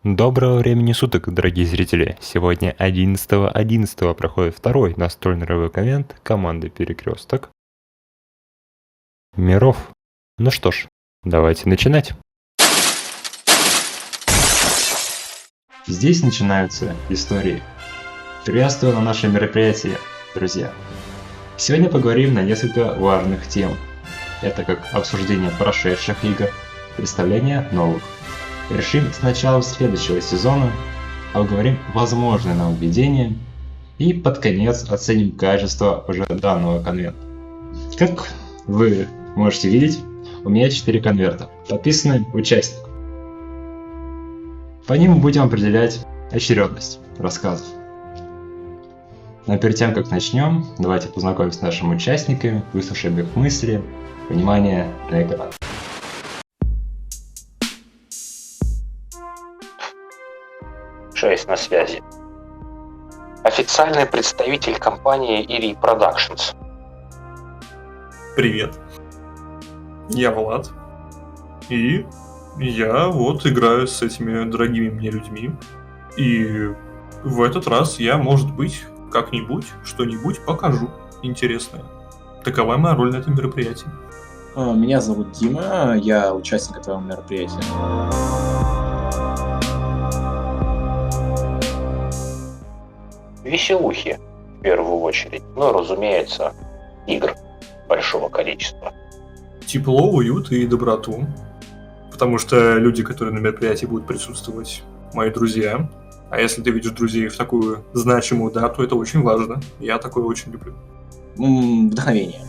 Доброго времени суток, дорогие зрители! Сегодня 11.11 проходит второй настольный ролевой конвент команды Перекресток Миров. Ну что ж, давайте начинать. Здесь начинаются истории. Приветствую на нашем мероприятии, друзья. Сегодня поговорим на несколько важных тем. Это как обсуждение прошедших игр, представление новых. Решим с начала следующего сезона, обговорим возможные нововведения и под конец оценим качество уже данного конвента. Как вы можете видеть, у меня 4 конверта, подписаны участникам. По ним мы будем определять очередность рассказов. Но перед тем, как начнем, давайте познакомимся с нашими участниками, выслушаем их мысли. Внимание на экран. На связи. Официальный представитель компании Iri Productions. Привет. Я Влад. И я вот играю с этими дорогими мне людьми. И в этот раз я, может быть, как-нибудь, что-нибудь покажу интересное. Такова моя роль на этом мероприятии. Меня зовут Дима, я участник этого мероприятия. Веселухи, в первую очередь. Ну, разумеется, игр большого количества. Тепло, уют и доброту. Потому что люди, которые на мероприятии будут присутствовать, мои друзья. А если ты видишь друзей в такую значимую дату, это очень важно. Я такое очень люблю. Вдохновение.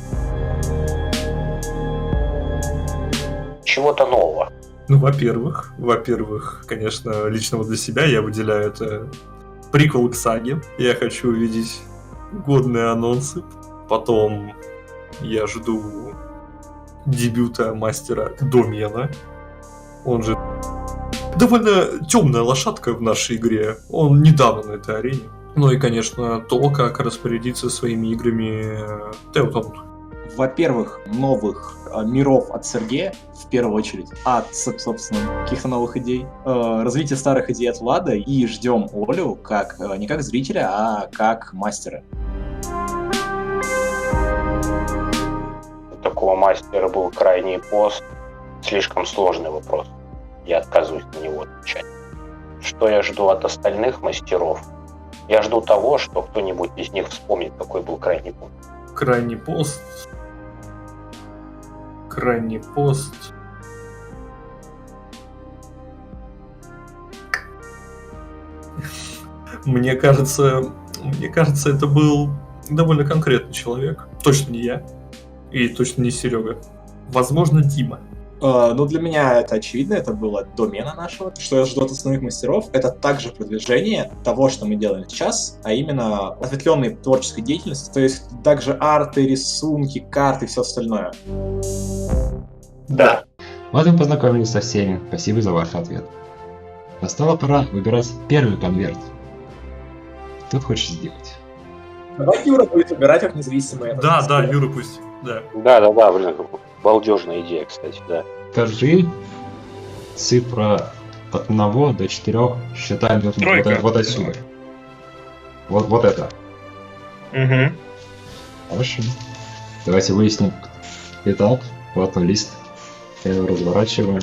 Чего-то нового. Ну, во-первых, конечно, лично вот для себя я выделяю это приквел к саге. Я хочу увидеть годные анонсы. Потом я жду дебюта мастера Домена. Он же довольно темная лошадка в нашей игре. Он недавно на этой арене. Ну и, конечно, то, как распорядиться своими играми Теутонт. Во-первых, новых миров от Сергея, в первую очередь, от, собственно, каких-то новых идей. Развитие старых идей от Влада, и ждем Олю как не как зрителя, а как мастера. У такого мастера был крайний пост. Слишком сложный вопрос. Я отказываюсь на него отвечать. Что я жду от остальных мастеров? Я жду того, что кто-нибудь из них вспомнит, какой был крайний пост. Крайний пост. Мне кажется, это был довольно конкретный человек. Точно не я. И точно не Серега. Возможно, Дима. Ну, для меня это очевидно, это было домена нашего. Что я жду от основных мастеров, это также продвижение того, что мы делаем сейчас, а именно ответвленной творческой деятельности, то есть также арты, рисунки, карты и все остальное. Да. Вот мы познакомились со всеми, спасибо за ваш ответ. Настала пора выбирать первый конверт. Кто хочет сделать? Давай Юра будет выбирать как независимый. Да, Юра пусть. Да. Да, блин, балдежная идея, кстати, да. Скажи цифра от 1 до 4, считаем вот отсюда. Вот это. Угу. Хорошо. Давайте выясним. Итак, вот он лист. Я его разворачиваю.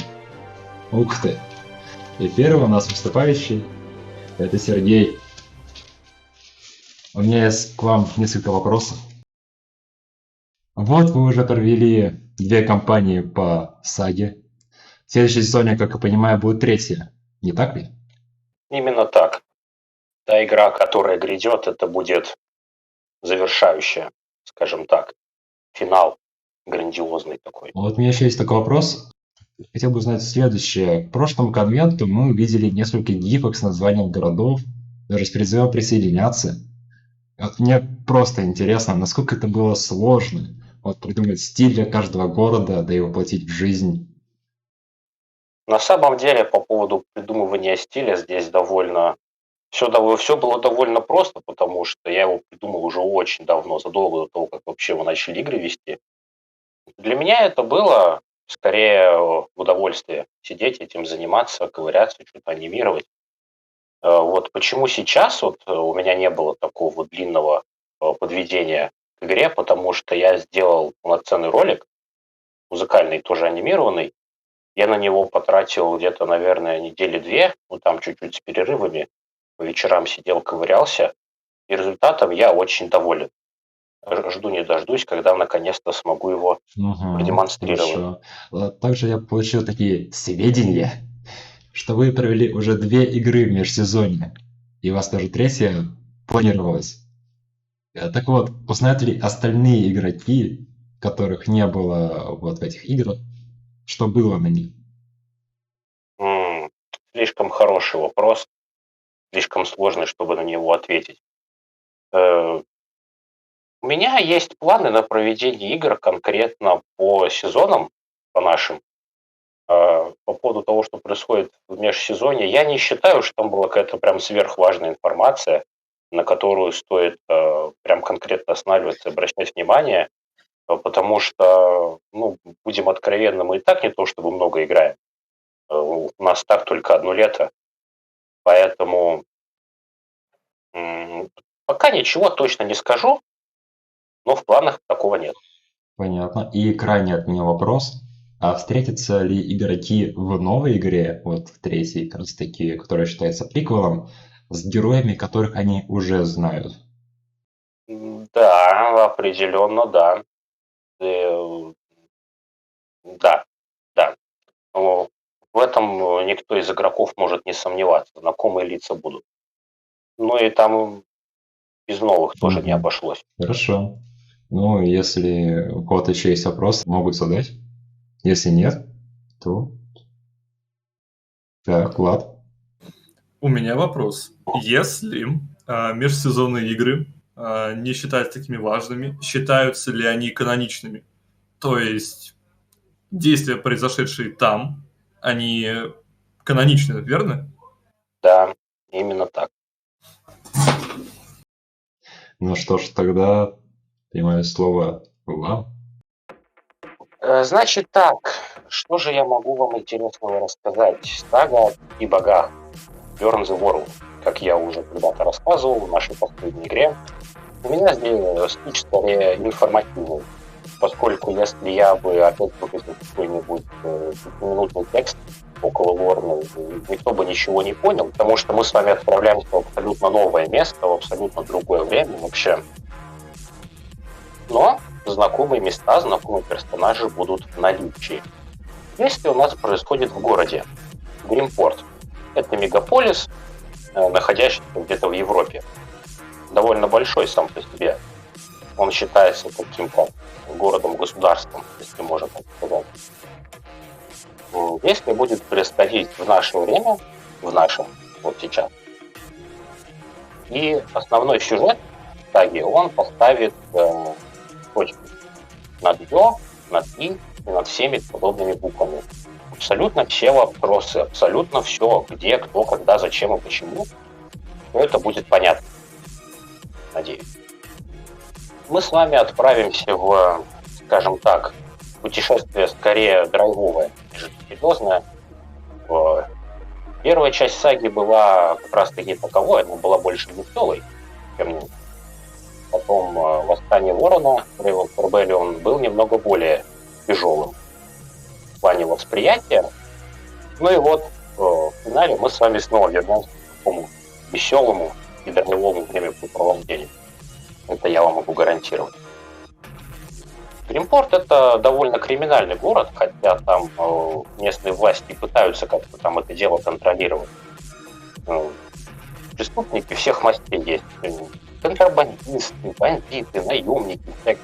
Ух ты. И первый у нас выступающий — это Сергей. У меня есть к вам несколько вопросов. Вот вы уже провели 2 кампании по саге. В следующей сезоне, как я понимаю, будет 3-я, не так ли? Именно так. Та игра, которая грядет, это будет завершающая, скажем так, финал грандиозный такой. Вот у меня еще есть такой вопрос. Хотел бы узнать следующее. К прошлому конвенту мы увидели несколько гифок с названием городов, даже с призывом присоединяться. Вот мне просто интересно, насколько это было сложно придумать стиль для каждого города, да и воплотить в жизнь. На самом деле, по поводу придумывания стиля здесь все было довольно просто, потому что я его придумал уже очень давно, задолго до того, как вообще мы начали игры вести. Для меня это было скорее удовольствие сидеть этим заниматься, ковыряться, что-то анимировать. Вот почему сейчас вот у меня не было такого вот длинного подведения к игре, потому что я сделал полноценный ролик, музыкальный, тоже анимированный. Я на него потратил где-то, наверное, недели две, ну там чуть-чуть с перерывами. По вечерам сидел, ковырялся, и результатом я очень доволен. Жду не дождусь, когда наконец-то смогу его Угу, продемонстрировать. хорошо. Также я получил такие сведения, что вы провели уже 2 игры в межсезонье, и у вас даже третья планировалась. Так вот, узнают ли остальные игроки, которых не было вот в этих играх, что было на них? М, Слишком хороший вопрос, слишком сложный, чтобы на него ответить. Э, У меня есть планы на проведение игр конкретно по сезонам, по нашим. По поводу того, что происходит в межсезонье, я не считаю, что там была какая-то прям сверхважная информация, на которую стоит прям конкретно останавливаться и обращать внимание, потому что, ну, будем откровенны, мы и так не то чтобы много играем. У нас так только одно лето, поэтому пока ничего точно не скажу, но в планах такого нет. Понятно. И крайне от меня вопрос. А встретятся ли игроки в новой игре, вот в третьей, как раз таки, которая считается приквелом, с героями, которых они уже знают? Да, определенно, да. Э, Да, да. Но в этом никто из игроков может не сомневаться. Знакомые лица будут. Ну и там без новых тоже не Мгм. обошлось. Хорошо. Ну, если у кого-то еще есть вопрос, могут задать. Если нет, то так, Влад. У меня вопрос. Если межсезонные игры не считать такими важными, считаются ли они каноничными? То есть действия, произошедшие там, они каноничны, верно? Да, именно так. Ну что ж, тогда принимаю слово вам. Значит так, что же я могу вам интересного рассказать? Сага о 5 богах. Burn the World, как я уже когда-то рассказывал в нашей последней игре. У меня здесь спич скорее информативный, поскольку если я бы опять выпустил какой-нибудь 5-минутный текст около Лорны, никто бы ничего не понял, потому что мы с вами отправляемся в абсолютно новое место, в абсолютно другое время вообще. Но знакомые места, знакомые персонажи будут в наличии. Действие у нас происходит в городе Гримпорт. Это мегаполис, находящийся где-то в Европе. Довольно большой сам по себе. Он считается таким как городом-государством, если можно так сказать. Действие будет происходить в наше время, в нашем, вот сейчас. И основной сюжет саги он поставит точку над «ё», над «и» и над всеми подобными буквами. Абсолютно все вопросы, абсолютно все, где, кто, когда, зачем и почему, то это будет понятно, надеюсь. Мы с вами отправимся в, скажем так, путешествие скорее драйвовое, нежели серьезное. Первая часть саги была как раз-таки таковой, она была больше веселой, чем потом «Восстание Ворона», Raven's Rebellion, был немного более тяжелым в плане восприятия. Ну и вот в финале мы с вами снова вернемся к такому веселому и драйвовому времяпрепровождению. Это я вам могу гарантировать. Гримпорт — это довольно криминальный город, хотя там местные власти пытаются как-то там это дело контролировать. Преступники всех мастей есть. Контрабандисты, бандиты, наемники,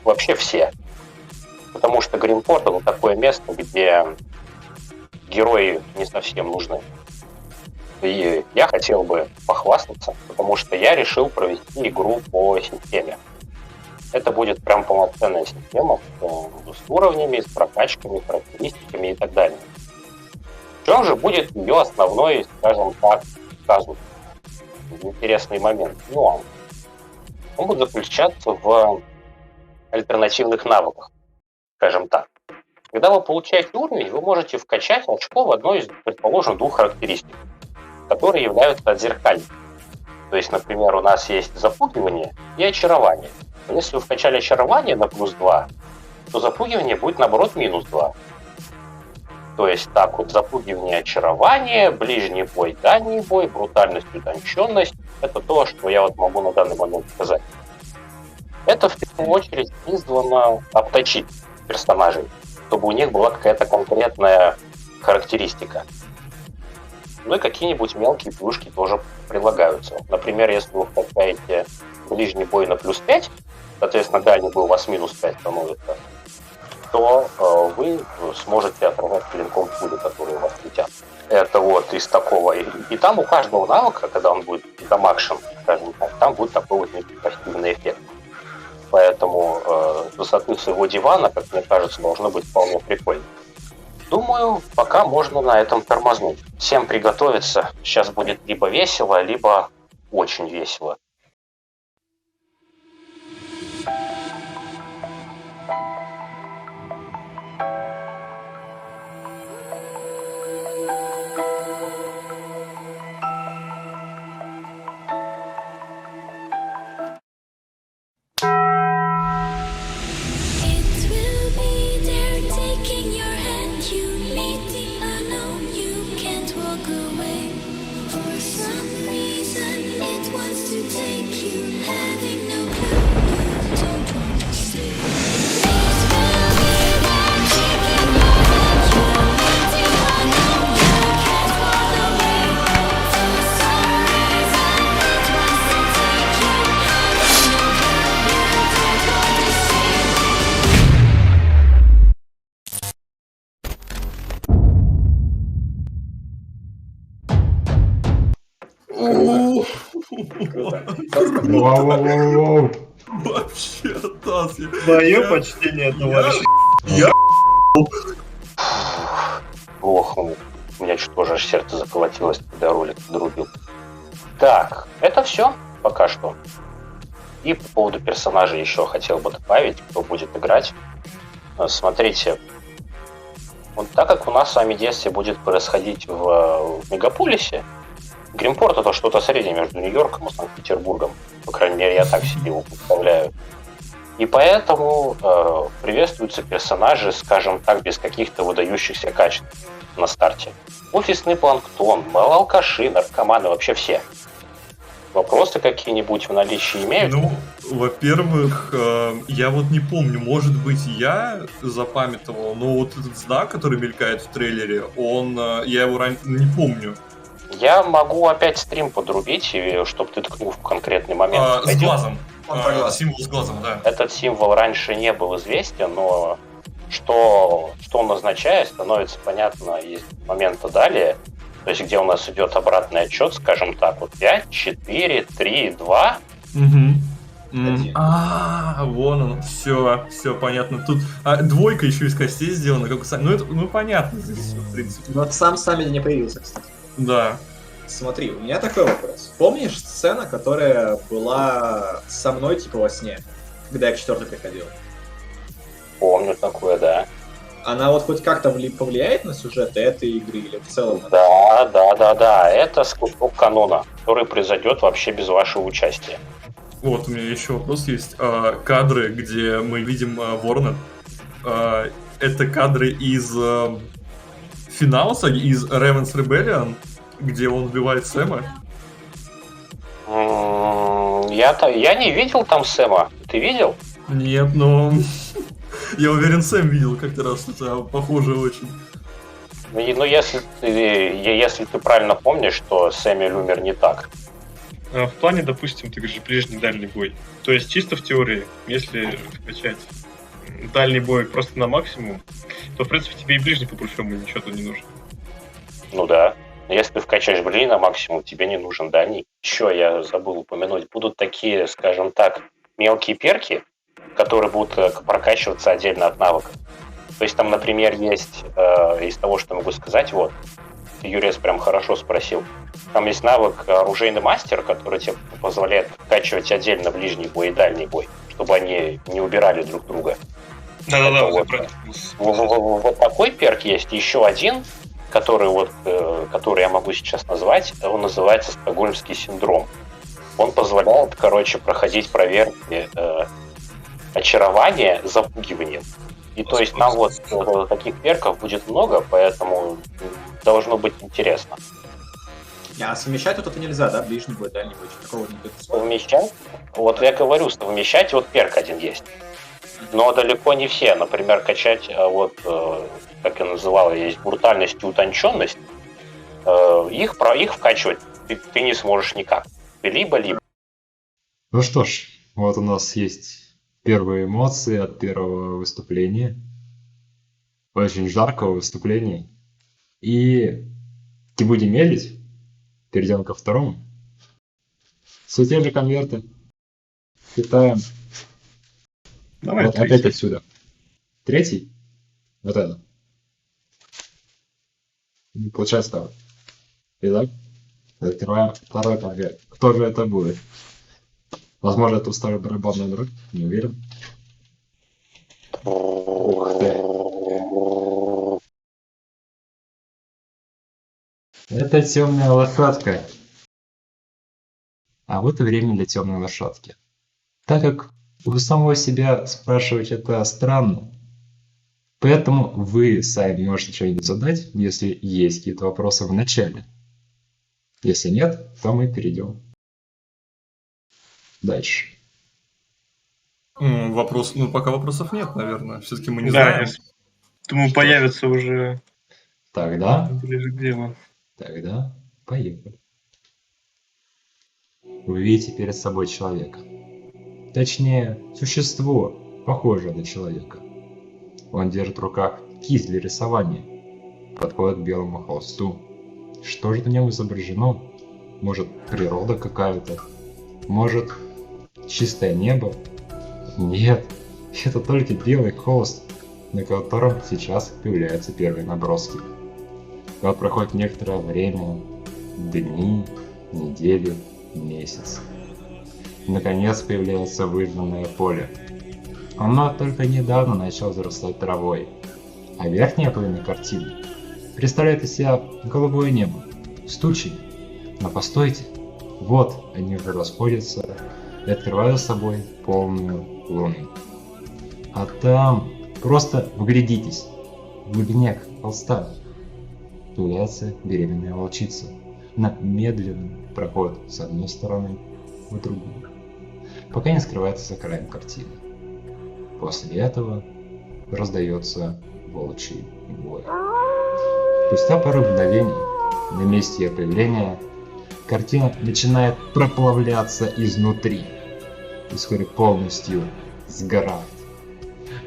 вообще все. Потому что Гримпорт — это такое место, где герои не совсем нужны. И я хотел бы похвастаться, потому что я решил провести игру по системе. Это будет прям полноценная система с уровнями, с прокачками, характеристиками и так далее. В чем же будет ее основной, скажем так, казус? Интересный момент, нюанс. Он будет заключаться в альтернативных навыках, скажем так. Когда вы получаете уровень, вы можете вкачать очко в одной из, предположим, 2 характеристик. которые являются отзеркальными. То есть, например, у нас есть запугивание и очарование. Если вы вкачали очарование на +2, то запугивание будет, наоборот, -2. То есть так вот, запугивание, очарование, ближний бой, дальний бой, брутальность, утонченность — это то, что я вот могу на данный момент сказать. Это в первую очередь призвано обточить персонажей, чтобы у них была какая-то конкретная характеристика. Ну и какие-нибудь мелкие плюшки тоже предлагаются. Например, если вы вкачаете ближний бой на +5, соответственно, дальний бой у вас -5 становится, то вы сможете отражать клинком пули, которые у вас летят. Это вот из такого. И там у каждого навыка, когда он будет дамагшен, скажем так, там будет такой вот некий пассивный эффект. Поэтому с высоты своего дивана, как мне кажется, должно быть вполне прикольно. Думаю, пока можно на этом тормознуть. Всем приготовиться. Сейчас будет либо весело, либо очень весело. Вау-вау-вау-вау. Вообще, Тас, Мое почтение, товарищ. Плохо. У меня чуть тоже аж сердце заколотилось, когда ролик подрубил. Так, это все пока что. И по поводу персонажей еще хотел бы добавить, кто будет играть. Смотрите, вот так как у нас с вами действие будет происходить в мегаполисе, Гримпорт — это что-то среднее между Нью-Йорком и Санкт-Петербургом. По крайней мере, я так себе его представляю. И поэтому приветствуются персонажи, скажем так, без каких-то выдающихся качеств на старте. Офисный планктон, алкаши, наркоманы, вообще все. Вопросы какие-нибудь в наличии имеют? Ну, во-первых, я вот не помню, может быть, я запамятовал, но вот этот знак, который мелькает в трейлере, я его раньше не помню. Я могу опять стрим подрубить, чтобы ты ткнул в конкретный момент. С глазом. Символ с глазом, да. Этот символ раньше не был известен, но что он означает, становится понятно из момента далее. То есть, где у нас идет обратный отчет, скажем так, вот 5, 4, 3, 2. Вон он, все понятно. Тут двойка еще из костей сделана, как у Саммита. Ну, понятно здесь, в принципе. Но сам Саммит не появился, кстати. Да. Смотри, у меня такой вопрос. Помнишь сцена, которая была со мной типа во сне, когда я к 4 приходил? Помню такое, да. Она вот хоть как-то повлияет на сюжет этой игры или в целом? Да. Это скупок канона, который произойдет вообще без вашего участия. Вот, у меня еще вопрос есть. Кадры, где мы видим Ворона, это кадры из финала саги, из Raven's Rebellion, где он убивает Сэма? Я не видел там Сэма. Ты видел? Нет, но я уверен, Сэм видел как-то раз что-то похожее очень. Ну, если ты правильно помнишь, то Сэмюэль умер не так. В плане, допустим, ты говоришь ближний дальний бой. То есть чисто в теории, если вкачать дальний бой просто на максимум, то, в принципе, тебе и ближний по большому ничего-то не нужен. Ну да. Если ты вкачаешь ближний на максимум, тебе не нужен дальний. Еще я забыл упомянуть, будут такие, скажем так, мелкие перки, которые будут прокачиваться отдельно от навыков. То есть там, например, есть, из того, что могу сказать, вот, Юрец прям хорошо спросил, там есть навык оружейный мастер, который тебе позволяет прокачивать отдельно ближний бой и дальний бой, чтобы они не убирали друг друга. Да-да-да, вот такой перк есть. Еще один, который я могу сейчас назвать, он называется стокгольмский синдром. Он позволяет, проходить проверки очарования запугиванием. И то есть нам вот таких перков будет много, поэтому должно быть интересно. А совмещать вот это нельзя, да? Ближний бой, дальний бой, такого не будет. Совмещать? Вот я говорю, совмещать, вот перк один есть. Но далеко не все. Например, качать, как я называл, есть брутальность и утонченность. Их вкачивать ты не сможешь никак. Либо. Ну что ж, вот у нас есть первые эмоции от первого выступления. Очень жаркого выступления. И не будем медлить. Перейдем ко второму. Все те же конверты. Читаем. Давай, вот опять отсюда. Третий. Вот это. Получается так. Итак, открываем второй конверт. Кто же это будет? Возможно, это старый барабанный дробь. Не уверен. Ух ты. Это темная лошадка. А вот и время для темной лошадки. Так как вы самого себя спрашивать это странно, поэтому вы сами можете что-нибудь задать, если есть какие-то вопросы в начале. Если нет, то мы перейдем дальше. Пока вопросов нет, наверное. Все-таки мы не Да, знаем. я думаю, появится уже Тогда ближе к делу. Поехали. Вы видите перед собой человека. Точнее, существо, похожее на человека. Он держит в руках кисть для рисования. Подходит к белому холсту. Что же на нем изображено? Может, природа какая-то? Может, чистое небо? Нет, это только белый холст, на котором сейчас появляются первые наброски. Вот проходит некоторое время, дни, недели, месяц. Наконец появляется выжженное поле. Оно только недавно начало зарастать травой, а верхняя половина картины представляет из себя голубое небо с тучей. Но постойте, вот они уже расходятся и открывают собой полную луну. А там, просто вглядитесь, в глубине холста появляется беременная волчица. Она медленно проходит с одной стороны в другую, пока не скрывается за краем картины. После этого раздается волчий вой. Спустя пару мгновений на месте ее появления картина начинает проплавляться изнутри и вскоре полностью сгорает.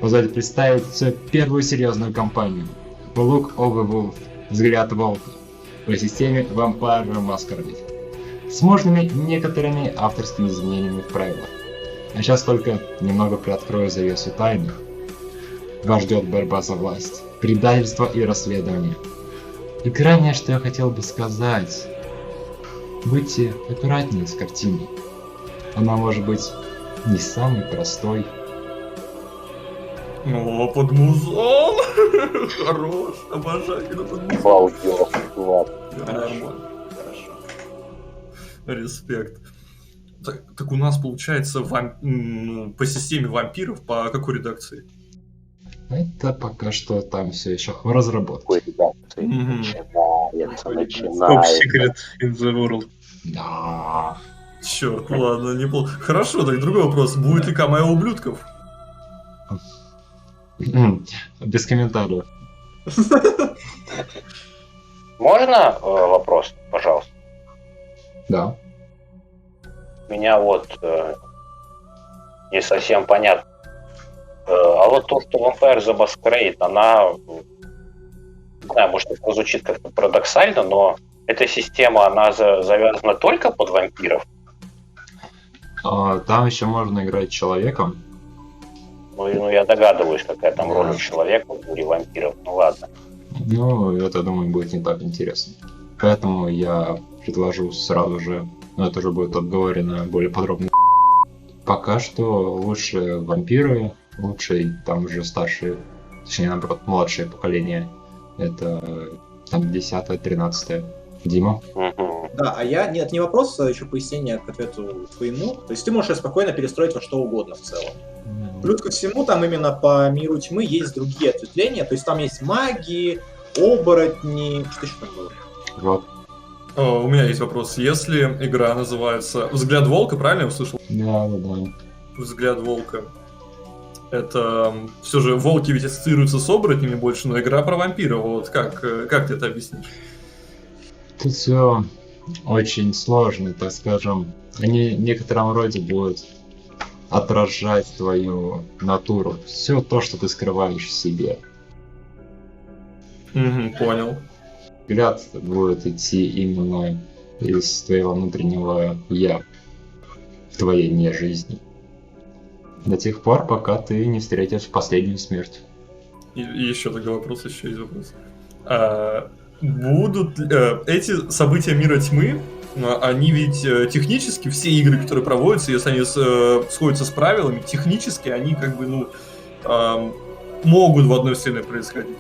Позвольте представить первую серьезную кампанию Look of a Wolf, взгляд волка, по системе Vampire Masquerade, с некоторыми авторскими изменениями в правилах. А сейчас только немного приоткрою завесу тайны. Вас ждет борьба за власть, предательство и расследование. И крайнее, что я хотел бы сказать, будьте аккуратнее с картиной. Она может быть не самой простой. О, под музон! Хорош, обожаю, когда под музон. Вау, Нормально. Хорошо. Респект. Так у нас получается по системе вампиров, по какой редакции? Это пока что там все еще в разработке. Top secret in the world. Да. Черт, ладно, неплохо. Хорошо, так другой вопрос. Будет ли камео ублюдков? Без комментариев. Можно вопрос, пожалуйста? Да. У меня не совсем понятно. А вот то, что Vampire the Masquerade, она, не знаю, может, это звучит как-то парадоксально, но эта система, она завязана только под вампиров? Там еще можно играть человеком. Ну, я догадываюсь, какая там роль у человека в мире вампиров. Ну, ладно. Ну, это, думаю, будет не так интересно. Поэтому я предложу сразу же, но это уже будет отговорено более подробно. Пока что лучше вампиры, лучше там уже старшие, точнее, наоборот, младшее поколение. Это там 10-13. Дима? Мгм. Да, а я... Нет, не вопрос, а еще пояснение к ответу твоему. То есть ты можешь её спокойно перестроить во что угодно в целом. Плюс ко всему, там именно по миру тьмы есть другие ответвления. То есть там есть маги, оборотни... Что еще там было? Вот. У меня есть вопрос. Если игра называется «Взгляд волка», правильно я услышал? Да. «Взгляд волка». Это все же волки ведь ассоциируются с оборотнями больше, но игра про вампиров. Вот как ты это объяснишь? Тут все очень сложно, так скажем. Они в некотором роде будут отражать твою натуру. Все то, что ты скрываешь в себе. Понял. Взгляд будет идти именно из твоего внутреннего «я» в твоей не жизни. До тех пор, пока ты не встретишь последнюю смерть. И еще такой вопрос, еще есть вопрос. Будут эти события мира тьмы, они ведь технически, все игры, которые проводятся, если они сходятся с правилами, технически они как бы, могут в одной вселенной происходить.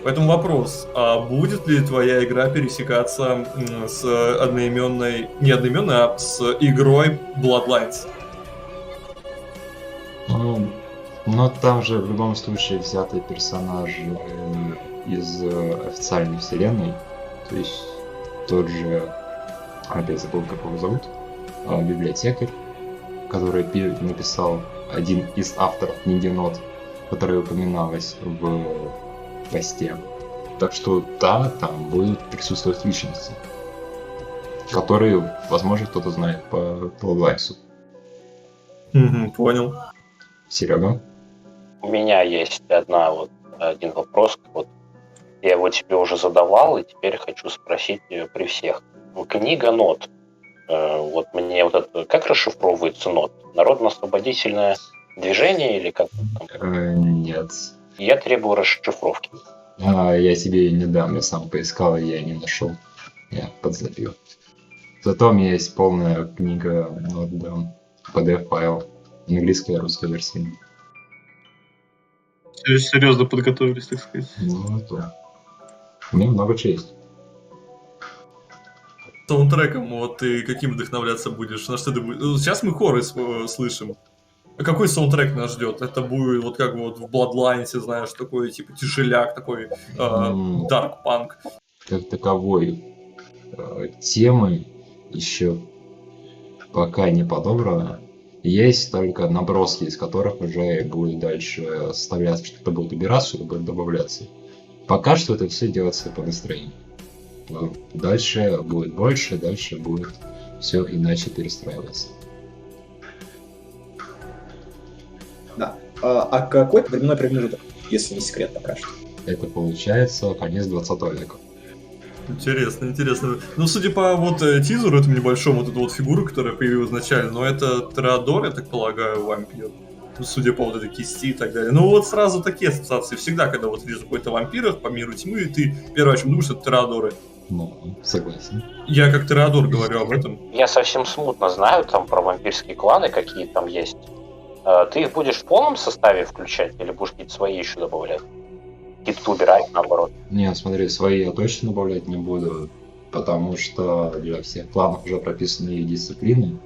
Поэтому вопрос, а будет ли твоя игра пересекаться с одноименной, не одноименной, а с игрой Bloodlines? Но там же в любом случае взяты персонажи из официальной вселенной. То есть тот же, опять забыл, как его зовут, библиотекарь, который написал один из авторов книги Нот, которая упоминалась в посте. Так что да, там будут присутствовать личности, которые, возможно, кто-то знает по Bloodlines. Понял. Серега? У меня есть один вопрос. Вот я его тебе уже задавал, и теперь хочу спросить при всех. Книга Нот. Вот мне вот это... Как расшифровывается Нот? Народно-освободительное движение или как там? Нет. Я требую расшифровки. Я тебе не дам, я сам поискал, и я не нашел. Я подзабил. Зато у меня есть полная книга, PDF-файл, английская и русская версия. Серьезно подготовились, так сказать. Да. У меня много чего есть. Саундтреком вот ты каким вдохновляться будешь? На что ты будешь? Сейчас мы хоры слышим. А какой саундтрек нас ждет? Это будет вот как вот в Bloodlines, знаешь, такой типа тяжеляк, такой dark punk. Как таковой темы еще пока не подобрано. Есть только наброски, из которых уже будет дальше составляться, что-то будет убираться, что-то будет добавляться. Пока что это все делается по настроению. Дальше будет больше, дальше будет все иначе перестраиваться. Да. А какой временной промежуток, если не секрет, пока что? Это получается конец 20 века. Интересно. Ну, судя по вот тизеру этому небольшому, вот эту вот фигуру, которая появилась изначально, но это Тореадор, я так полагаю, вампир. Ну, судя по вот этой кисти и так далее. Ну, вот сразу такие ассоциации. Всегда, когда вот видишь какой-то вампир по миру тьмы, ты первое, о чем думаешь, это Тореадоры. Ну, согласен. Я как Тореадор говорю об этом. Я совсем смутно знаю там про вампирские кланы, какие там есть. Ты их будешь в полном составе включать или будешь какие-то свои еще добавлять? Какие-то убирать, наоборот? Не, смотри, свои я точно добавлять не буду, потому что для всех кланов уже прописаны их дисциплины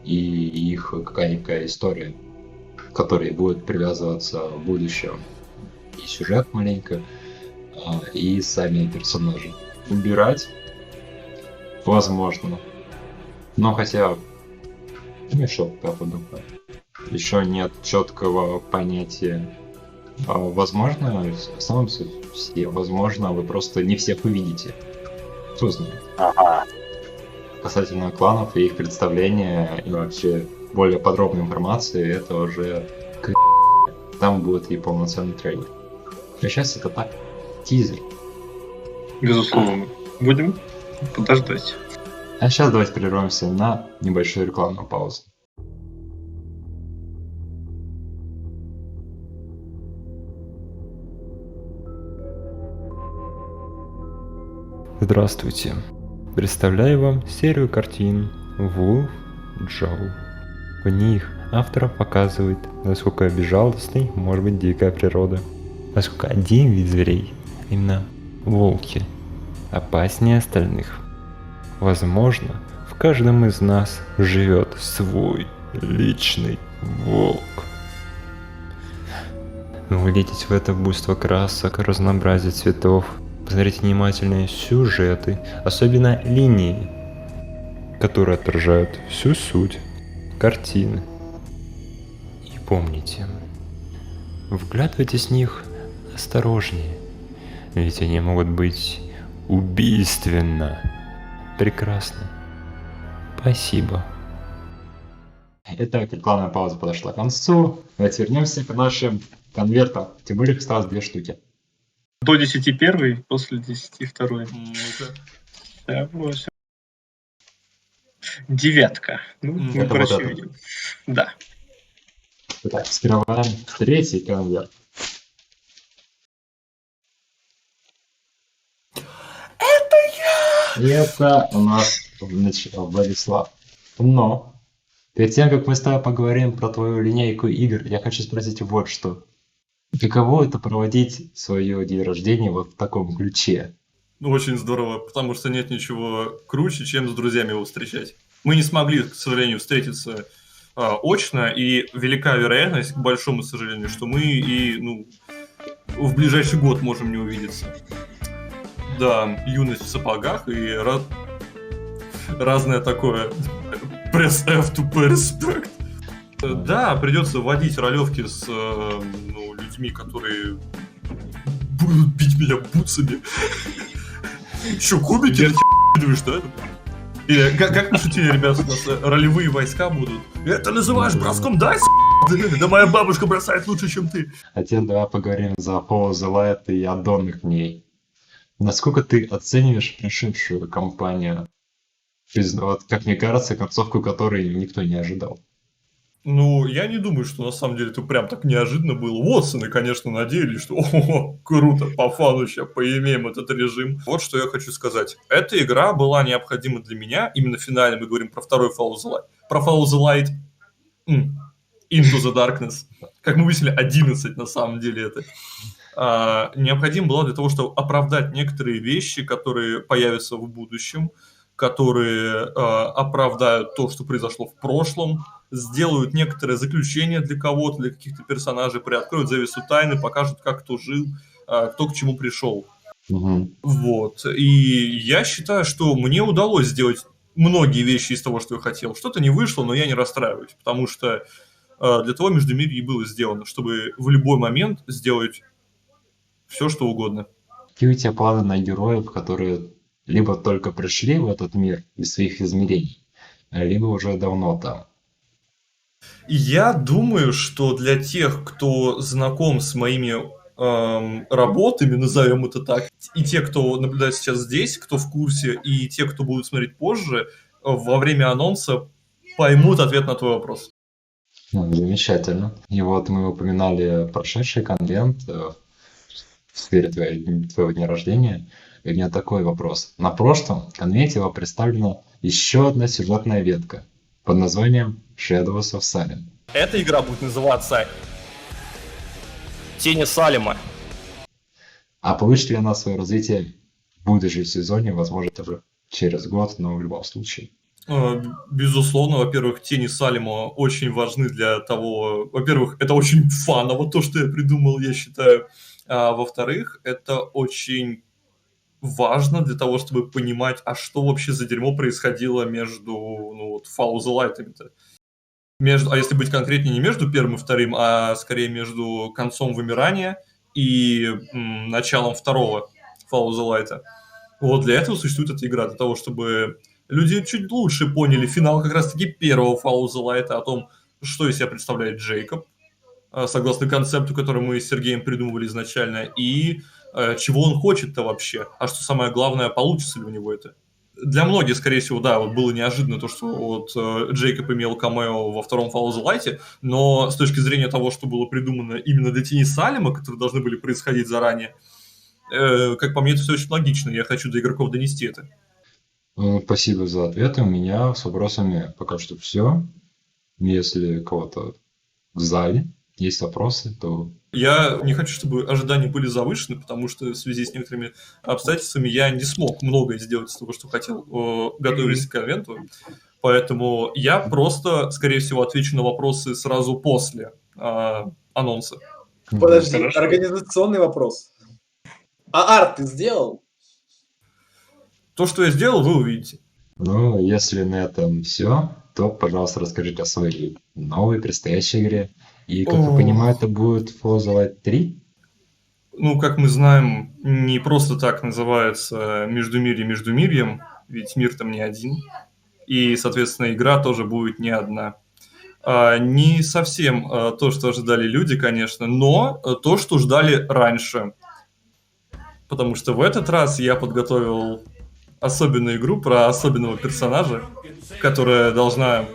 и их какая-никакая история, к которой будет привязываться в будущем и сюжет маленько, и сами персонажи. Убирать возможно, но хотя что пока подумаю. Еще нет четкого понятия. Возможно, останутся все. Возможно, вы просто не всех увидите. Кто знает. Ага. Касательно кланов и их представления и вообще более подробной информации, это уже там будет и полноценный трейлер. А сейчас это так, тизер. Безусловно. Будем подождать. А сейчас давайте прервемся на небольшую рекламную паузу. Здравствуйте. Представляю вам серию картин Wolf Joe. В них автор показывает, насколько безжалостной может быть дикая природа. Насколько один вид зверей, именно Волки опаснее остальных. Возможно, в каждом из нас живет свой личный волк. Влететь в это буйство красок, разнообразие цветов, посмотрите внимательные сюжеты, особенно линии, которые отражают всю суть картины. И помните, вглядывайтесь в них осторожнее, ведь они могут быть убийственно прекрасны. Спасибо. Итак, рекламная пауза подошла к концу. Давайте вернемся к нашим конвертам. Тем более их осталось 2 штуки. До 10 первый, после 10 второй. Да, 8. 9. Ну, мы Это короче вот это. видим. Да. Итак, вскрываем 3-й конверт. И это у нас Владислав. Но перед тем, как мы с тобой поговорим про твою линейку игр, я хочу спросить вот что. Каково это проводить свое день рождения вот в таком ключе? Ну, очень здорово, потому что нет ничего круче, чем с друзьями его встречать. Мы не смогли, к сожалению, встретиться очно, и велика вероятность, к большому сожалению, что мы и в ближайший год можем не увидеться. Да, юность в сапогах и разное такое. Press F to pay respect. Да, придется водить ролевки с людьми, которые будут бить меня бутсами. Что, кубики накидываешь, да? Или как мы шутили, ребята, у нас ролевые войска будут. Это называешь броском, да, да моя бабушка бросает лучше, чем ты. А теперь давай поговорим за Follow the Light и аддонных к ней. Насколько ты оцениваешь прошедшую кампанию? Вот, как мне кажется, концовку которой никто не ожидал. Ну, я не думаю, что на самом деле это прям так неожиданно было. Уотсоны, конечно, надеялись, что круто, по фану сейчас поимеем этот режим. Вот что я хочу сказать. Эта игра была необходима для меня. Именно финально мы говорим про второй Follow the Light. Про Follow the Light Into the Darkness. Как мы выяснили, 11 на самом деле это. Необходимо было для того, чтобы оправдать некоторые вещи, которые появятся в будущем, которые оправдают то, что произошло в прошлом, сделают некоторые заключения для кого-то, для каких-то персонажей, приоткроют завесу тайны, покажут, как кто жил, кто к чему пришел. Вот. И я считаю, что мне удалось сделать многие вещи из того, что я хотел. Что-то не вышло, но я не расстраиваюсь, потому что для того Междумирье и было сделано, чтобы в любой момент сделать все, что угодно. Какие у тебя планы на героев, которые либо только пришли в этот мир из своих измерений, либо уже давно там? Я думаю, что для тех, кто знаком с моими работами, назовем это так, и те, кто наблюдает сейчас здесь, кто в курсе, и те, кто будут смотреть позже, во время анонса поймут ответ на твой вопрос. Замечательно. И вот мы упоминали прошедший конвент в сфере твоего дня рождения. И у меня такой вопрос. На прошлом конвенте была представлена еще одна сюжетная ветка под названием Shadows of Salem. Эта игра будет называться Тени Салема. А получит ли она свое развитие в будущем сезоне, возможно, даже через год, но в любом случае? Безусловно, во-первых, Тени Салема очень важны для того... Во-первых, это очень фаново, то, что я придумал, я считаю. А во-вторых, это очень важно для того, чтобы понимать, а что вообще за дерьмо происходило между Follow the Light'ами-то. А если быть конкретнее, не между первым и вторым, а скорее между концом Вымирания и началом второго Follow the Light'а. Вот для этого существует эта игра, для того, чтобы люди чуть лучше поняли финал как раз-таки первого Follow the Light'а, о том, что из себя представляет Джейкоб, согласно концепту, который мы с Сергеем придумывали изначально, и чего он хочет-то вообще, а что самое главное, получится ли у него это. Для многих, скорее всего, да, вот было неожиданно то, что вот Джейкоб имел камео во втором Follow the Light'е, но с точки зрения того, что было придумано именно для Тени Салема, которые должны были происходить заранее, как по мне, это все очень логично, я хочу до игроков донести это. Спасибо за ответы, у меня с вопросами пока что все. Если кого-то в зале есть вопросы, то Я не хочу, чтобы ожидания были завышены, потому что в связи с некоторыми обстоятельствами я не смог многое сделать из того, что хотел, готовясь к конвенту. Поэтому я просто, скорее всего, отвечу на вопросы сразу после анонса. Подожди, Хорошо. организационный вопрос. А арт ты сделал? То, что я сделал, вы увидите. Ну, если на этом все, то, пожалуйста, расскажите о своей новой предстоящей игре. И, как я Ох. понимаю, это будет Fallout Light 3? Ну, как мы знаем, не просто так называется Междумирье междумирьем, ведь мир там не один. И, соответственно, игра тоже будет не одна. Не совсем то, что ожидали люди, конечно, но то, что ждали раньше. Потому что в этот раз я подготовил особенную игру про особенного персонажа, которая должна,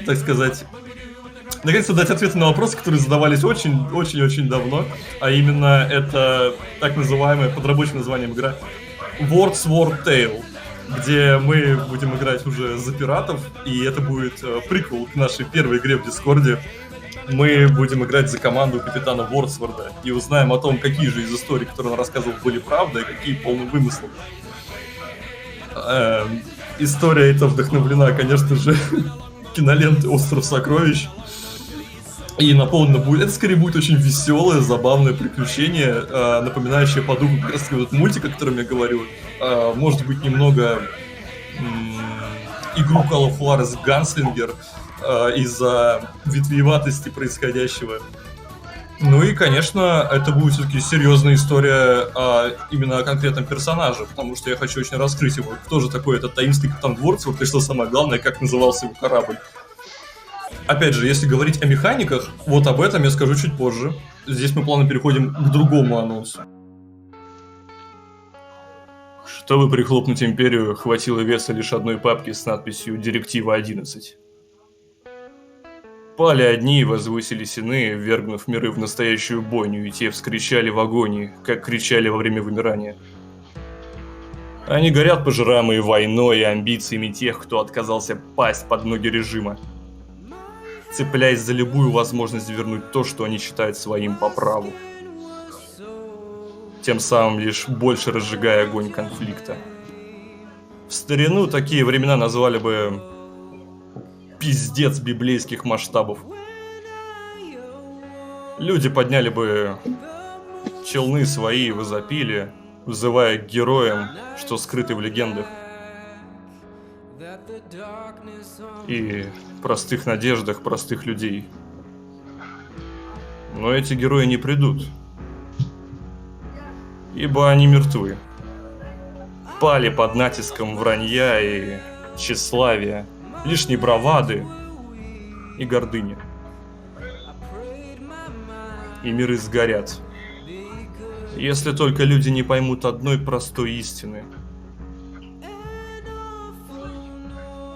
так сказать, наконец-то дать ответы на вопросы, которые задавались очень-очень-очень давно. А именно это так называемая под рабочим названием игра World War Tale, где мы будем играть уже за пиратов, и это будет приквел к нашей первой игре в Дискорде. Мы будем играть за команду капитана Вордсворда и узнаем о том, какие же из историй, которые он рассказывал, были правда, и какие полным вымыслом. История эта вдохновлена, конечно же, кинолентой «Остров сокровищ». И наполнено будет... Это скорее будет очень веселое, забавное приключение, напоминающее по духу как раз вот мультик, о котором я говорю. Может быть, немного игру Call of Juarez Gunslinger из-за ветвеватости происходящего. Ну и, конечно, это будет все-таки серьезная история именно о конкретном персонаже, потому что я хочу очень раскрыть его. Кто же такой этот таинственный капитан Вордсворд, и что самое главное, как назывался его корабль. Опять же, если говорить о механиках, вот об этом я скажу чуть позже. Здесь мы плавно переходим к другому анонсу. Чтобы прихлопнуть Империю, хватило веса лишь одной папки с надписью «Директива 11». Пали одни, возвысились иные, ввергнув миры в настоящую бойню, и те вскричали в агонии, как кричали во время вымирания. Они горят, пожираемые войной и амбициями тех, кто отказался пасть под ноги режима, цепляясь за любую возможность вернуть то, что они считают своим по праву. Тем самым лишь больше разжигая огонь конфликта. В старину такие времена назвали бы пиздец библейских масштабов. Люди подняли бы челны свои и возопили, взывая к героям, что скрыты в легендах, и простых надеждах простых людей. Но эти герои не придут, ибо они мертвы. Пали под натиском вранья и тщеславия, лишней бравады и гордыни. И миры сгорят, если только люди не поймут одной простой истины.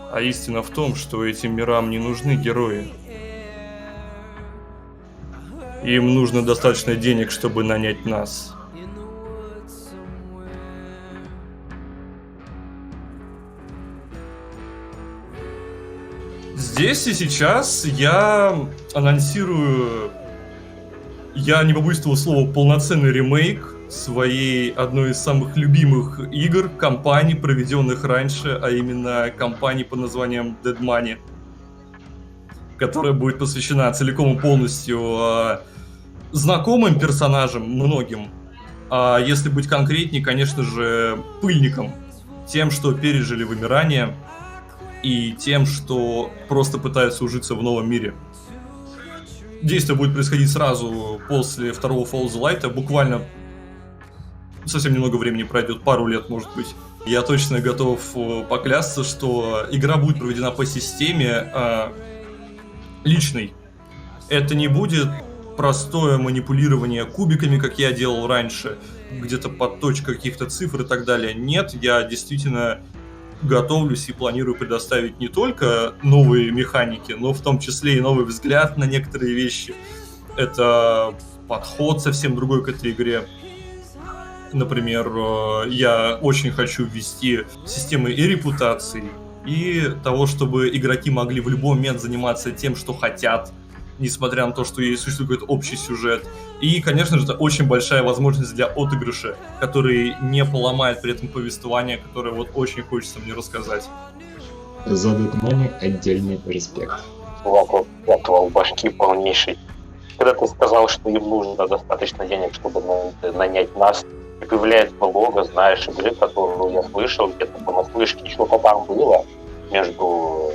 А истина в том, что этим мирам не нужны герои. Им нужно достаточно денег, чтобы нанять нас. Здесь и сейчас я анонсирую, я не побоюсь этого слова, полноценный ремейк своей одной из самых любимых игр, кампаний, проведенных раньше, а именно кампании под названием Dead Money, которая будет посвящена целиком и полностью знакомым персонажам, многим, а если быть конкретнее, конечно же, пыльникам, тем, что пережили вымирание, и тем, что просто пытаются ужиться в новом мире. Действие будет происходить сразу после второго Fallout Light, буквально совсем немного времени пройдет, пару лет, может быть. Я точно готов поклясться, что игра будет проведена по системе личной. Это не будет простое манипулирование кубиками, как я делал раньше, где-то подточка каких-то цифр и так далее. Нет, я действительно готовлюсь и планирую предоставить не только новые механики, но в том числе и новый взгляд на некоторые вещи. Это подход совсем другой к этой игре. Например, я очень хочу ввести системы и репутации, и того, чтобы игроки могли в любой момент заниматься тем, что хотят, несмотря на то, что есть существует какой-то общий сюжет. И, конечно же, это очень большая возможность для отыгрыша, который не поломает при этом повествование, которое вот очень хочется мне рассказать. За Dead Money отдельный респект. Вопрос отвал башки полнейший. Когда ты сказал, что им нужно достаточно денег, чтобы нанять нас, и появляется лого, знаешь, игры, которую я слышал, где-то понаслышке, что-то там было между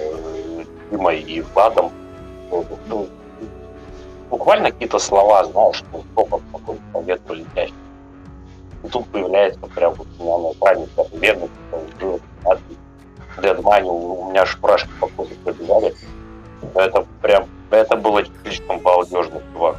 Димой и Владом. Ну, буквально какие-то слова, знаешь, ну, топот такой по ветру летящий. И тут появляется прям вот у меня на экране бедный, Dead Money, у меня аж мурашки по коже пробежали. Это было слишком балдежно, чувак.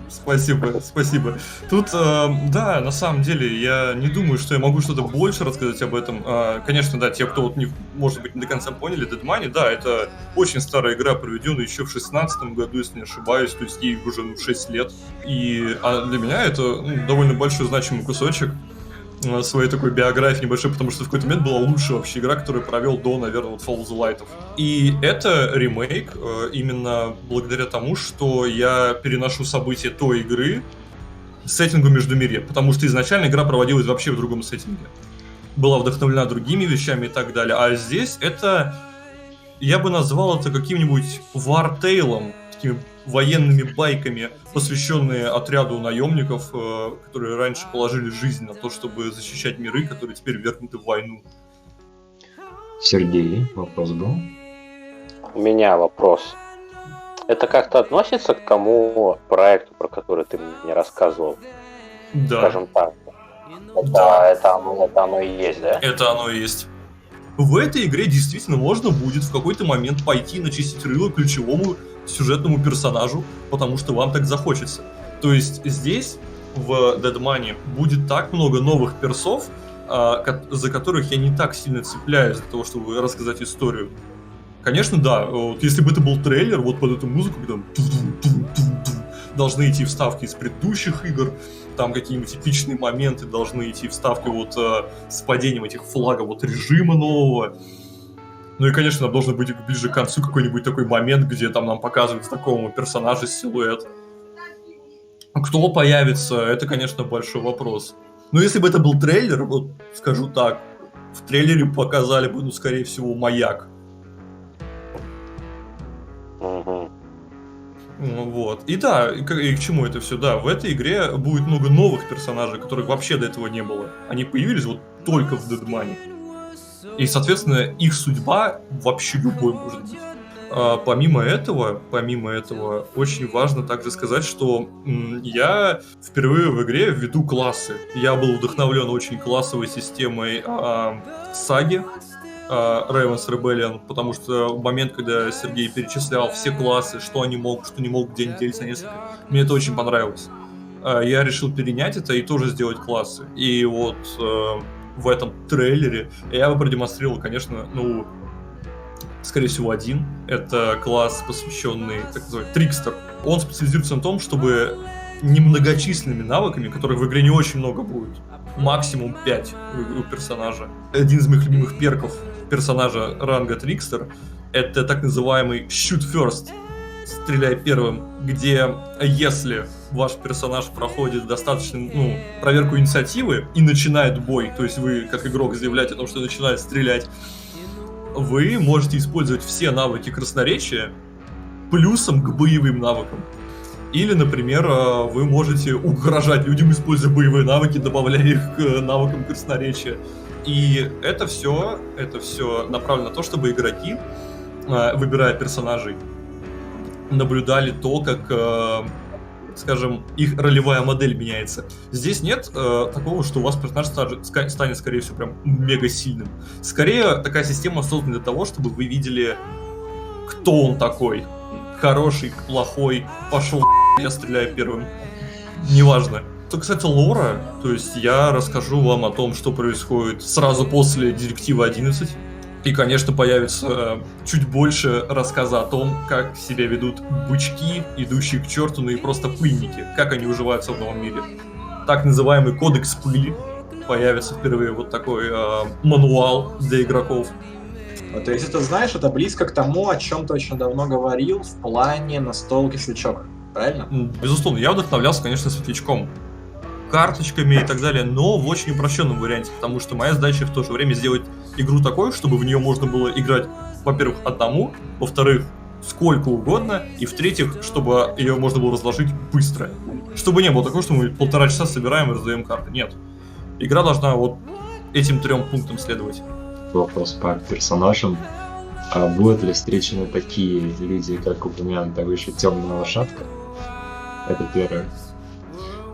Спасибо. Тут, да, на самом деле, я не думаю, что я могу что-то больше рассказать об этом. Конечно, да, те, кто вот не, может быть, не до конца поняли, Dead Money, да, это очень старая игра, проведенная еще в 2016 году, если не ошибаюсь, то есть ей уже 6 лет. И для меня это довольно большой значимый кусочек своей такой биографии небольшой, потому что в какой-то момент была лучшая вообще игра, которую я провел до, наверное, вот Fall of the Light. И это ремейк именно благодаря тому, что я переношу события той игры в сеттингу Междумирья, потому что изначально игра проводилась вообще в другом сеттинге. Была вдохновлена другими вещами и так далее, а здесь это... Я бы назвал это каким-нибудь вартейлом, такими военными байками, посвященные отряду наемников, которые раньше положили жизнь на то, чтобы защищать миры, которые теперь ввергнуты в войну. Сергей, вопрос был? У меня вопрос. Это как-то относится к тому проекту, про который ты мне рассказывал? Да. Скажем так. Да. Это оно и есть, да? Это оно и есть. В этой игре действительно можно будет в какой-то момент пойти начистить рыло ключевому сюжетному персонажу, потому что вам так захочется. То есть здесь, в Dead Money, будет так много новых персов, за которых я не так сильно цепляюсь для того, чтобы рассказать историю. Конечно, да, вот если бы это был трейлер, вот под эту музыку, где там должны идти вставки из предыдущих игр, там какие-нибудь эпичные моменты, должны идти вставки вот с падением этих флагов вот режима нового. Ну и, конечно, нам должен быть ближе к концу какой-нибудь такой момент, где там нам показывают знакомого персонажа силуэт. Кто появится, это, конечно, большой вопрос. Но если бы это был трейлер, вот скажу так, в трейлере показали бы, ну, скорее всего, маяк. Вот. И да, и к чему это все? Да, в этой игре будет много новых персонажей, которых вообще до этого не было. Они появились вот только в Dead Money. И, соответственно, их судьба вообще любой может быть. Помимо этого, очень важно также сказать, что я впервые в игре введу классы. Я был вдохновлен очень классовой системой саги Raven's Rebellion, потому что в момент, когда Сергей перечислял все классы, что они могут, что не могут, где они делятся на несколько, мне это очень понравилось. Я решил перенять это и тоже сделать классы. И вот в этом трейлере я бы продемонстрировал, конечно, ну, скорее всего, один. Это класс, посвященный, так называемый, Трикстер. Он специализируется на том, чтобы немногочисленными навыками, которых в игре не очень много будет, максимум 5 у персонажа. Один из моих любимых перков персонажа ранга Трикстер — это так называемый Shoot First, стреляй первым, где если ваш персонаж проходит достаточно, проверку инициативы и начинает бой, то есть вы как игрок заявляете о том, что начинает стрелять, вы можете использовать все навыки красноречия плюсом к боевым навыкам. Или, например, вы можете угрожать людям, используя боевые навыки, добавляя их к навыкам красноречия. И это все направлено на то, чтобы игроки, выбирая персонажей, наблюдали то, как, скажем, их ролевая модель меняется. Здесь нет такого, что у вас персонаж станет, скорее всего, прям мега сильным. Скорее, такая система создана для того, чтобы вы видели, кто он такой. Хороший, плохой, пошел, я стреляю первым. Неважно. Что касается лора, то есть я расскажу вам о том, что происходит сразу после Директивы 11. И, конечно, появится чуть больше рассказа о том, как себя ведут бычки, идущие к черту, ну и просто пыльники, как они уживаются в новом мире. Так называемый кодекс пыли. Появится впервые вот такой мануал для игроков. То есть это, знаешь, это близко к тому, о чем ты очень давно говорил в плане настолки Светлячок. Правильно? Безусловно, я вдохновлялся, конечно, Светлячком. Карточками и так далее, но в очень упрощенном варианте, потому что моя задача в то же время сделать игру такой, чтобы в нее можно было играть, во-первых, одному, во-вторых, сколько угодно, и в-третьих, чтобы ее можно было разложить быстро. Чтобы не было такого, что мы 1,5 часа собираем и раздаем карты. Нет. Игра должна вот этим 3 пунктам следовать. Вопрос по персонажам. А будут ли встречены такие люди, как упомянута выше темная лошадка? Это первое.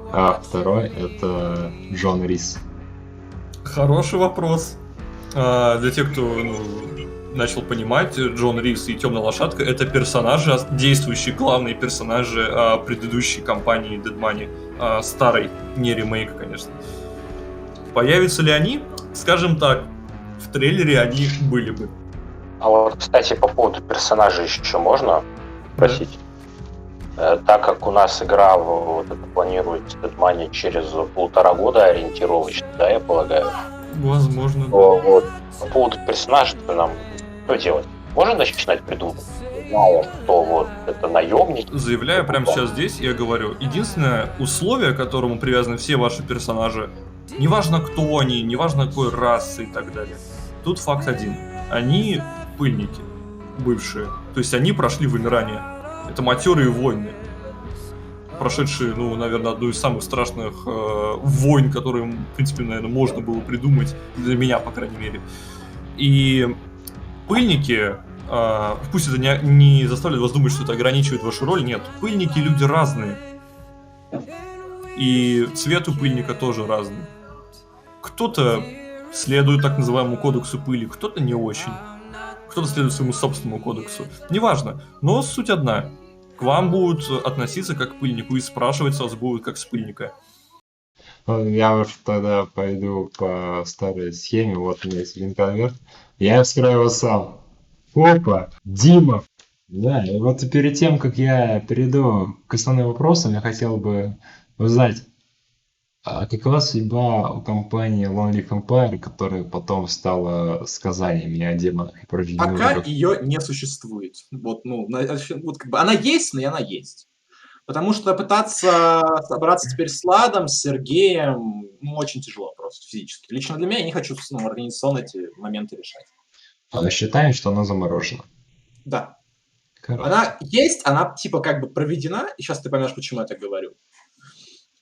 А второй это Джон Рис. Хороший вопрос. Для тех, кто начал понимать, Джон Ривз и Темная лошадка — это персонажи, действующие главные персонажи предыдущей кампании Dead Money, старой, не ремейка, конечно. Появятся ли они? Скажем так, в трейлере они были бы. А вот, кстати, по поводу персонажей еще можно спросить? Так как у нас игра вот это планируется Dead Money через 1,5 года ориентировочно, да, я полагаю? Возможно, да. Вот, по поводу персонажей нам что делать? Можно начинать придумывать? Зная, что вот это наемник. Заявляю прямо сейчас здесь, я говорю, единственное условие, к которому привязаны все ваши персонажи, неважно кто они, неважно какой расы и так далее, тут факт один. Они пыльники, бывшие. То есть они прошли вымирание. Это матерые воины, прошедшие, наверное, одну из самых страшных войн, которые, в принципе, наверное, можно было придумать, для меня, по крайней мере. И пыльники, пусть это не заставляет вас думать, что это ограничивает вашу роль, нет, пыльники люди разные. И цвет у пыльника тоже разный. Кто-то следует так называемому кодексу пыли, кто-то не очень. Кто-то следует своему собственному кодексу. Неважно, но суть одна. К вам будут относиться как к пыльнику и спрашивать вас будут как с пыльника. Я уж тогда пойду по старой схеме. Вот у меня есть линконверт. Я вскрою его сам. Опа! Дима! Да, и вот перед тем, как я перейду к основным вопросам, я хотел бы узнать, а какова судьба у компании Lonely Empire, которая потом стала сказаниями о демонах и прочих Пока демонах? ее не существует. Вот, как бы она есть, но и она есть. Потому что пытаться собраться теперь с Ладом, с Сергеем, очень тяжело просто физически. Лично для меня я не хочу организационно эти моменты решать. Считаем, что она заморожена. Да. Короче. Она есть, она типа как бы проведена, и сейчас ты поймешь, почему я так говорю.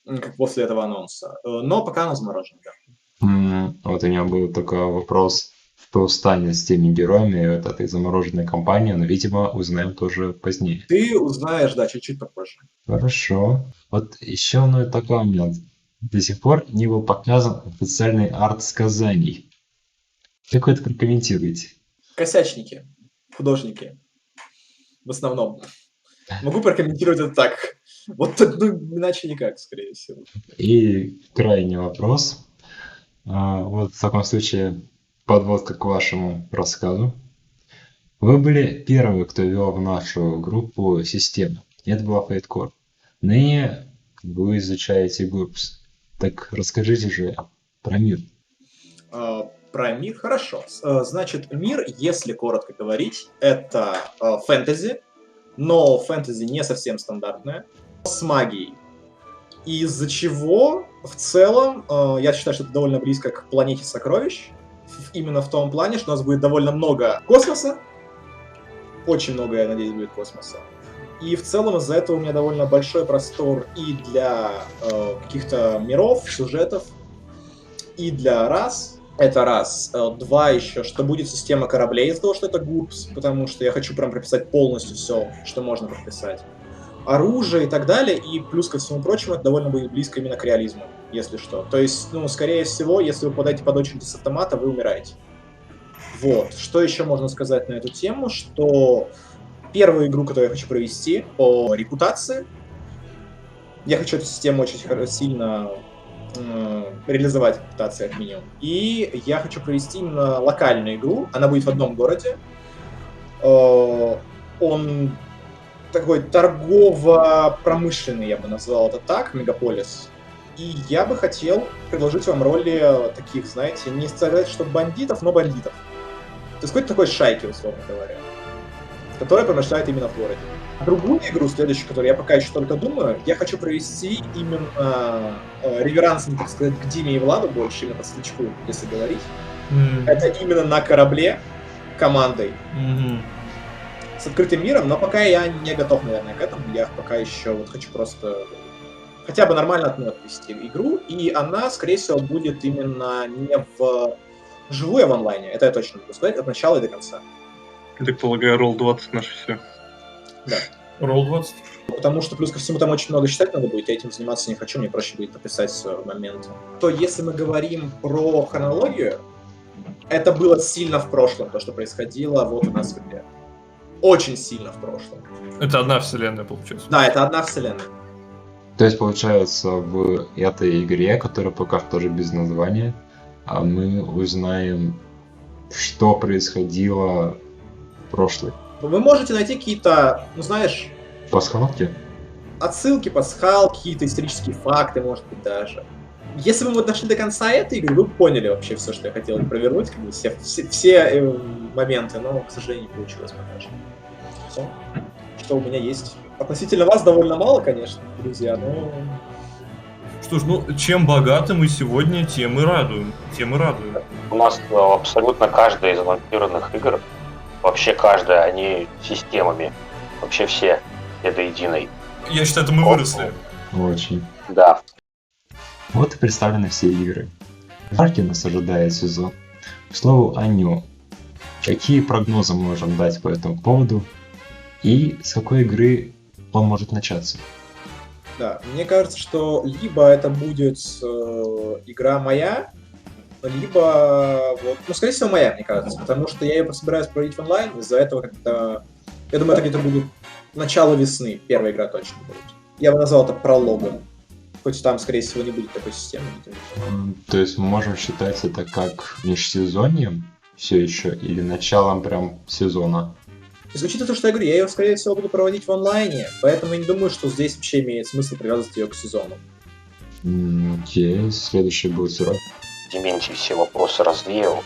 Как после этого анонса. Но пока она заморожена, да. Вот у меня был такой вопрос, что станет с теми героями вот этой замороженной кампании, но, видимо, узнаем тоже позднее. Ты узнаешь, да, чуть-чуть попозже. Хорошо. Вот еще такой момент. До сих пор не был показан официальный арт сказаний. Как вы это прокомментируете? Косячники, художники. В основном. Могу прокомментировать это так. Вот иначе никак, скорее всего. И крайний вопрос. Вот в таком случае подводка к вашему рассказу. Вы были первые, кто ввел в нашу группу систему. Это была Fate-Core. Ныне вы изучаете GURPS. Так расскажите же про мир. Про мир? Хорошо. Значит, мир, если коротко говорить, это фэнтези, но фэнтези не совсем стандартное, с магией. Из-за чего, в целом, я считаю, что это довольно близко к планете сокровищ. Именно в том плане, что у нас будет довольно много космоса. Очень много, я надеюсь, будет космоса. И в целом из-за этого у меня довольно большой простор и для каких-то миров, сюжетов, и для рас. Это раз. Два еще, что будет система кораблей из-за того, что это GURPS, потому что я хочу прям прописать полностью все, что можно прописать. Оружие и так далее, и плюс ко всему прочему, это довольно будет близко именно к реализму, если что. То есть, скорее всего, если вы попадаете под очередь с автомата, вы умираете. Вот. Что еще можно сказать на эту тему, что первую игру, которую я хочу провести, по репутации, я хочу эту систему очень сильно реализовать репутацию как минимум. И я хочу провести именно локальную игру. Она будет в одном городе. Он такой торгово-промышленный, я бы назвал это так, мегаполис. И я бы хотел предложить вам роли таких, знаете, не сказать, что бандитов, но бандитов. есть какой-то такой шайки, условно говоря, которая промышляет именно в городе. Другую игру, следующую, которую я пока еще только думаю, я хочу провести именно реверансом, так сказать, к Диме и Владу больше, именно по Сличку, если говорить. Это именно на корабле командой с открытым миром, но пока я не готов, наверное, к этому. Я пока еще вот хочу просто хотя бы нормально отвести игру, и она, скорее всего, будет именно не в живую, а в онлайне. Это я точно могу сказать, от начала и до конца. Я так полагаю, Roll20 наше все. Да. Roll20. Потому что, плюс ко всему, там очень много читать надо будет, я этим заниматься не хочу, мне проще будет написать в момент. То если мы говорим про хронологию, это было сильно в прошлом, то, что происходило вот у нас в игре. Очень сильно в прошлом. Это одна вселенная, получается. Да, это одна вселенная. То есть, получается, в этой игре, которая пока тоже без названия, мы узнаем, что происходило в прошлом. Вы можете найти какие-то, ну знаешь, Пасхалки? отсылки, пасхалки, какие-то исторические факты, может быть, даже. Если бы мы дошли до конца этой игры, вы бы поняли вообще все, что я хотел провернуть, как бы все моменты, но, к сожалению, не получилось пока что. Все, что у меня есть. Относительно вас довольно мало, конечно, друзья, но... Что ж, ну, чем богаты мы сегодня, тем и радуем. У нас абсолютно каждая из анонсированных игр, вообще каждая, они системами, вообще все до единой. Я считаю, это мы выросли. Очень. Да. Вот и представлены все игры. В марте нас ожидает сезон. К слову о нем. Какие прогнозы мы можем дать по этому поводу? И с какой игры он может начаться? Да, мне кажется, что либо это будет игра моя, либо вот, ну, скорее всего, моя, мне кажется, потому что я ее собираюсь проводить в онлайн, из-за этого как-то, я думаю, это где-то будет начало весны, первая игра точно будет. Я бы назвал это прологом, хоть там, скорее всего, не будет такой системы. То есть мы можем считать это как межсезоньем все еще или началом прям сезона? То есть, учитывая то, что я говорю, я ее, скорее всего, буду проводить в онлайне, поэтому я не думаю, что здесь вообще имеет смысл привязывать ее к сезону. Окей, следующий будет срок. Дементий все вопросы развеял.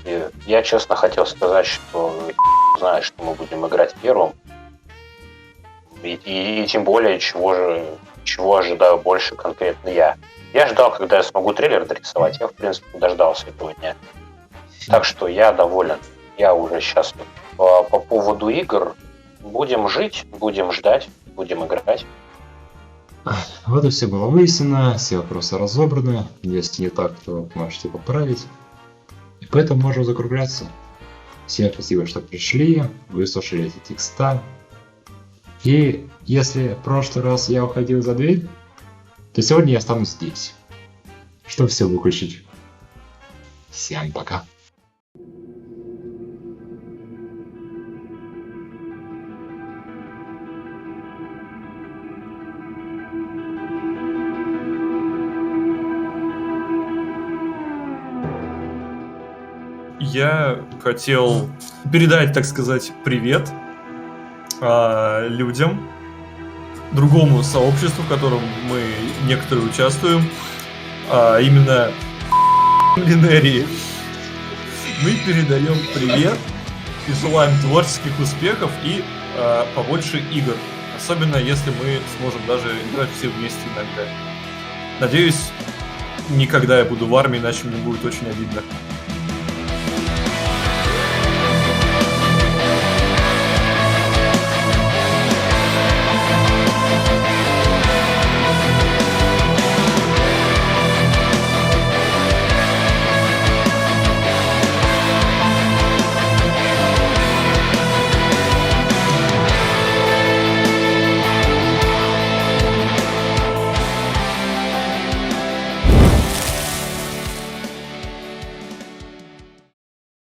И я честно хотел сказать, что знаю, что мы будем играть первым. И тем более, чего ожидаю больше конкретно я. Я ждал, когда я смогу трейлер дорисовать. Я, в принципе, дождался этого дня. Так что я доволен. Я уже счастлив. По поводу игр будем жить, будем ждать, будем играть. Вот и все было выяснено, все вопросы разобраны. Если не так, то можете поправить. И поэтому можем закругляться. Всем спасибо, что пришли, выслушали эти текста. И если в прошлый раз я уходил за дверь, то сегодня я останусь здесь, чтобы все выключить. Всем пока. Я хотел передать, так сказать, привет людям, другому сообществу, в котором мы некоторые участвуем, именно Линерии. Мы передаем привет и желаем творческих успехов и побольше игр. Особенно если мы сможем даже играть все вместе иногда. Надеюсь, никогда я буду в армии, иначе мне будет очень обидно.